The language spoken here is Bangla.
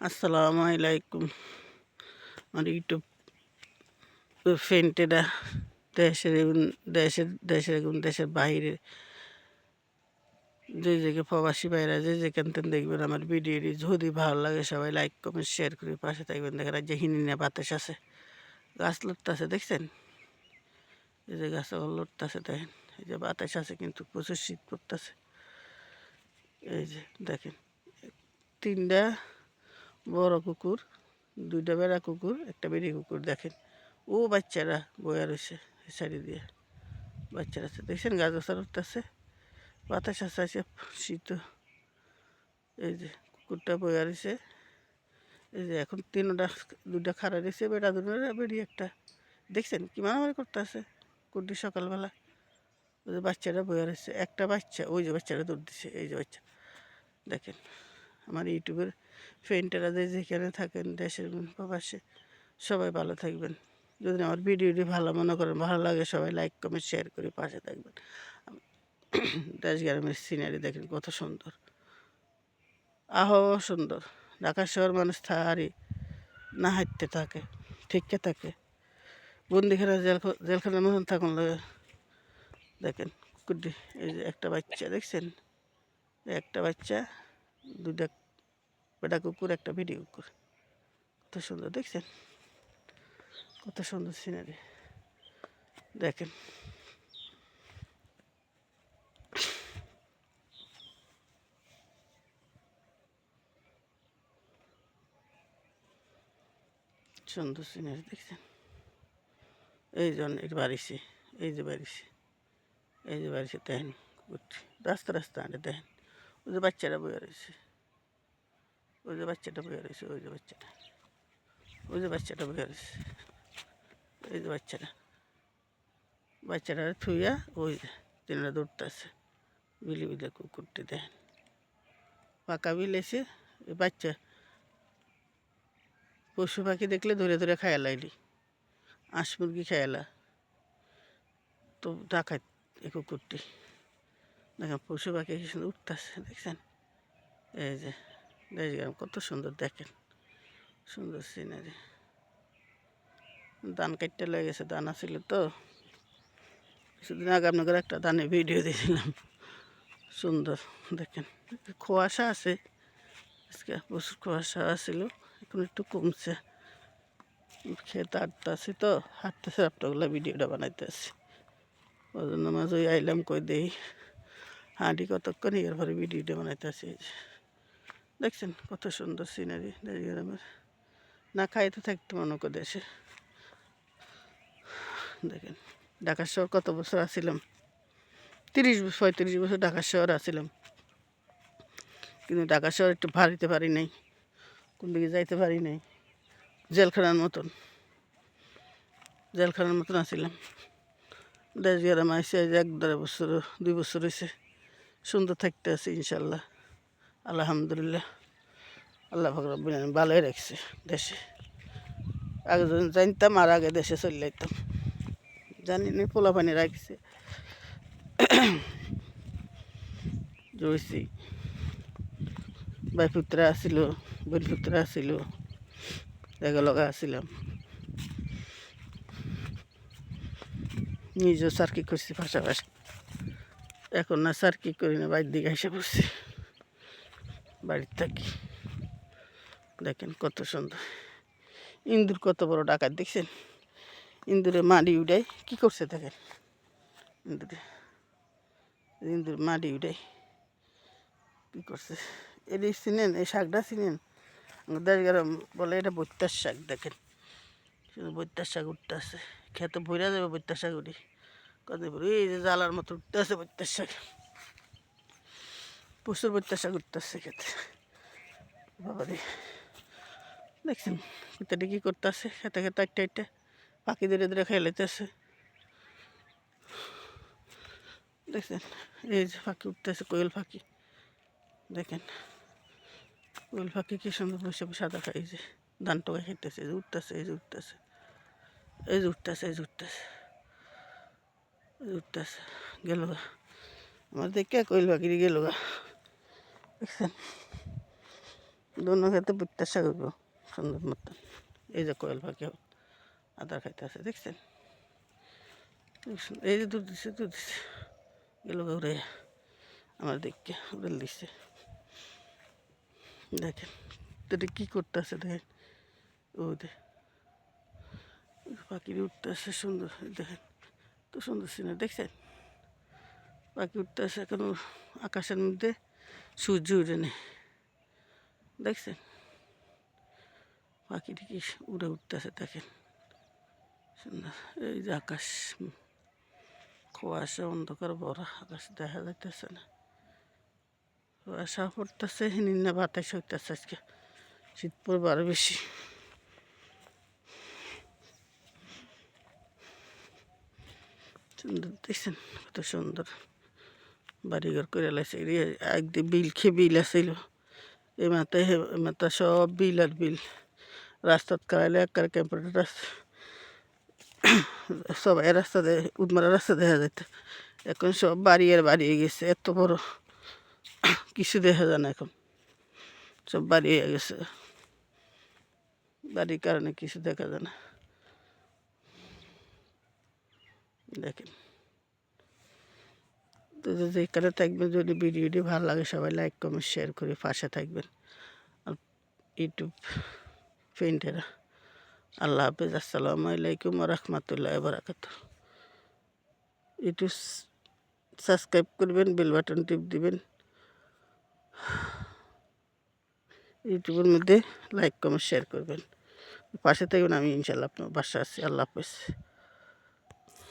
আসসালামু আলাইকুম। আমার ইউটিউব ফ্রেন্ডেরা দেশের এবং দেশের এবং দেশের বাইরে যে জায়গায় প্রবাসী ভাইরা যে যেখান থেকে দেখবেন আমার ভিডিওটি যদি ভালো লাগে সবাই লাইক কমেন্ট শেয়ার করে পাশে থাকবেন। দেখেন যে হিনিনা বাতাস আছে, গাছ লড়তেছে দেখছেন, এই যে গাছ লড়তেছে দেখেন, এই যে বাতাস আছে কিন্তু প্রচুর শীত পড়তেছে। এই যে দেখেন তিনটা বড় কুকুর, দুইটা বেড়া কুকুর, একটা বেড়ি কুকুর দেখেন। ও বাচ্চারা বয়া রয়েছে সাইডে দিয়ে, বাচ্চারা আছে দেখছেন, গাছ গাছার উঠতেছে, বাতাস আছে আছে শীত। এই যে কুকুরটা বয়া রয়েছে, এই যে এখন দুইটা খাড়া রয়েছে, বেড়া দুটো বেরিয়ে একটা দেখছেন কি মারামারি করতে আছে কুকুরটি সকালবেলা। ওই যে বাচ্চারা বয়া রয়েছে, একটা বাচ্চা ওই যে বাচ্চারা দৌড় দিচ্ছে, এই যে বাচ্চা দেখেন। আমার ইউটিউবের ফ্রেন্ডেরা যে যেখানে থাকেন দেশের প্রবাসে সবাই ভালো থাকবেন। যদি আমার ভিডিওটি ভালো মনে করেন, ভালো লাগে, সবাই লাইক কমেন্ট শেয়ার করে পাশে থাকবেন। দেশ গ্রামের সিনারি দেখেন কত সুন্দর, সুন্দর। ঢাকা শহর মানুষ থারি না হাঁটতে থাকে, ঠিককে থাকে, বন্দিখানা জেলখানার মতন থাকুন লাগে। দেখেন কুকুরটি, এই যে একটা বাচ্চা দেখছেন, একটা বাচ্চা, দুইটা বেটা কুকুর, একটা বেটি কুকুর, কত সুন্দর দেখছেন, কত সুন্দর সিনারি দেখেন। সুন্দর সিনারি দেখছেন। এই জন্য এর বাড়িছে, এই যে বাড়িছে, এই যে বাড়িছে দেখেন কুকুরটি, রাস্তা রাস্তা আনে দেখেন। ওই যে বাচ্চাটা বয়ে রয়েছে, ওই যে বাচ্চাটা বয়ে রয়েছে, ওই যে বাচ্চাটা, ওই যে বাচ্চাটা বয়ে রয়েছে, এই যে বাচ্চাটা থুইয়া ওই যে তিনটা দৌড়তেছে, বিলি বিলে কুকুরটি দেখেন, পাকা বিল এসে এই বাচ্চা পশু পাখি দেখলে ধরে ধরে খায়ালাইলি, হাঁস মুরগি খায়ালা তো ডাকাত এই কুকুরটি। দেখেন পশু পাখি কি সুন্দর উঠতেছে দেখছেন। এই যে দেশ গ্রাম কত সুন্দর দেখেন, সুন্দর সিনারি। ধান কাটতে লেগে গেছে, ধান ছিল তো কিছুদিন আগে আপনাদের একটা ধানের ভিডিও দিয়েছিলাম, সুন্দর দেখেন। কুয়াশা আছে আজকে, প্রচুর কুয়াশা ছিল, এখন একটু কমছে। খেতে হাঁটতেছি তো, হাঁটতেছে আপনাগুলো ভিডিওটা বানাইতেছি, ওই জন্য মাঝে আইলাম কই দেই হাঁটি কতক্ষণ, এরপরে ভিডিওটা বানাইতেছি। দেখছেন কত সুন্দর সিনারি দেশ গ্রামের, না খাইতে থাকতে মনে করে দেশে। দেখেন ঢাকা শহর কত বছর আসছিলাম, 35 বছর ঢাকা শহর আসছিলাম, কিন্তু ঢাকা শহর একটু ভারিতে পারি নাই, কোন দিকে যাইতে পারি নাই, জেলখানার মতন, জেলখানার মতন আসছিলাম। দেশ গ্রামে আসছে 1-1.5 বছর 2 বছর হয়েছে, সুন্দর থাকতে আছে ইনশাল্লাহ, আলহামদুলিল্লাহ। আল্লাহ রব্বুল আলামিন ভালোই রাখছে দেশে। আগে যখন জানতাম আর আগে দেশে চলে যাইতাম, জানি না পোলাপানি রাখছে জয়সি ভাইপুত্রা আসিল, বোনপুত্রা আসিল, এগুলোকে আসিলাম, নিজেও সার্কি করছি পাশাপাশি। এখন না সার্কি করি না, বাড়ির দিকে এসে পড়ছি, বাড়ির থাকি। দেখেন কত সুন্দর, ইন্দুর কত বড় ডাকাত দেখছেন, ইন্দুরে মাটি উঠাই কী করছে দেখেন, ইন্দুরে ইন্দুর মাটি উঠাই কী করছে। এটি চিনেন, এই শাকটা চিনেন, দেশ গ্রাম বলে এটা বৈত্যার শাক। দেখেন শুধু বৈত্যার শাক উঠতে আছে, খেতে ভরা যাবে বৈত্যার শাক উঠি, কত এই যে জ্বালার মতো উঠতে আছে বৈত্যার শাক, প্রচুর বৈত্যার শাক উঠতে আসছে খেতে। বাবা রে দেখছেন ইত্যাদি কী করতে আছে, খেতে খেতে একটা একটা পাখি ধীরে ধীরে খেয়ে লেতেছে দেখছেন। এই যে পাখি উঠতেছে, কোয়েল পাখি দেখেন, কোয়েল পাখি কি সুন্দর বসে সাদা খাই, এই যে ধান টোকা খেতেছে, এই যে উঠতেছে, এই যে উঠতেছে, এই যে উঠতেছে, এই যে উঠতেছে, এই যে উঠতেছে, গেল গা আমার দেখে কোয়েল পাখিরই গেল গা দেখছেন। দুনো খেতে প্রত্যাশা করবো সুন্দর মতন। এই যে কোয়েল পাখি আদার খাইতে আছে দেখছেন, এই যে দুধ দিচ্ছে গেল উড়ে আমার দিককে উড়েল দিচ্ছে। দেখেন এটা কী করতে আছে দেখেন, ওদের পাখির উঠতে আসে সুন্দর, দেখেন তো সুন্দর সিনে দেখছেন, পাখি উঠতে আসে এখন আকাশের মধ্যে সূর্য উঠে নেই দেখছেন, পাখিটি কি উড়ে উঠতেছে দেখেন সুন্দর। এই যে আকাশ কুয়াশা অন্ধকার বড়, আকাশ দেখা যাইতেছে না, কুয়াশা পড়তেছে, নিম্ন বাতাস হইতেছে, আজকে শীত পড়বে আরো বেশি। সুন্দর দেখছেন কত সুন্দর বাড়িঘর করে লাইছে, একদিন বিল খেয়ে বিল আসছিল, এই মাথায় মাথা সব বিল আর বিল, রাস্তাত খাওয়াইলে একটা ক্যাম্পারের রাস্তা সবাই রাস্তা উঠমারা রাস্তা দেখা যেত, এখন সব বাড়ি আর বাড়িয়ে গেছে, এত বড় কিছু দেখা যায় না, এখন সব বাড়িয়ে গেছে, বাড়ির কারণে কিছু দেখা যায় না। দেখেন তো যেখানে থাকবেন, যদি ভিডিওটি ভালো লাগে সবাই লাইক কমেন্ট শেয়ার করে পাশে থাকবেন। আর ইউটিউব ফ্রেন্ডেরা আল্লাহ হাফেজ, আসসালামু আলাইকুম রহমতুল্লাহ বারাকাতুহু। ইউটিউব সাবস্ক্রাইব করবেন, বেল বাটন টিপ দিবেন, ইউটিউবের মধ্যে লাইক কমেন্ট শেয়ার করবেন, পাশে থাকবেন। আমি ইনশাল্লাহ আপনার বাসা আছি। আল্লাহ হাফেজ।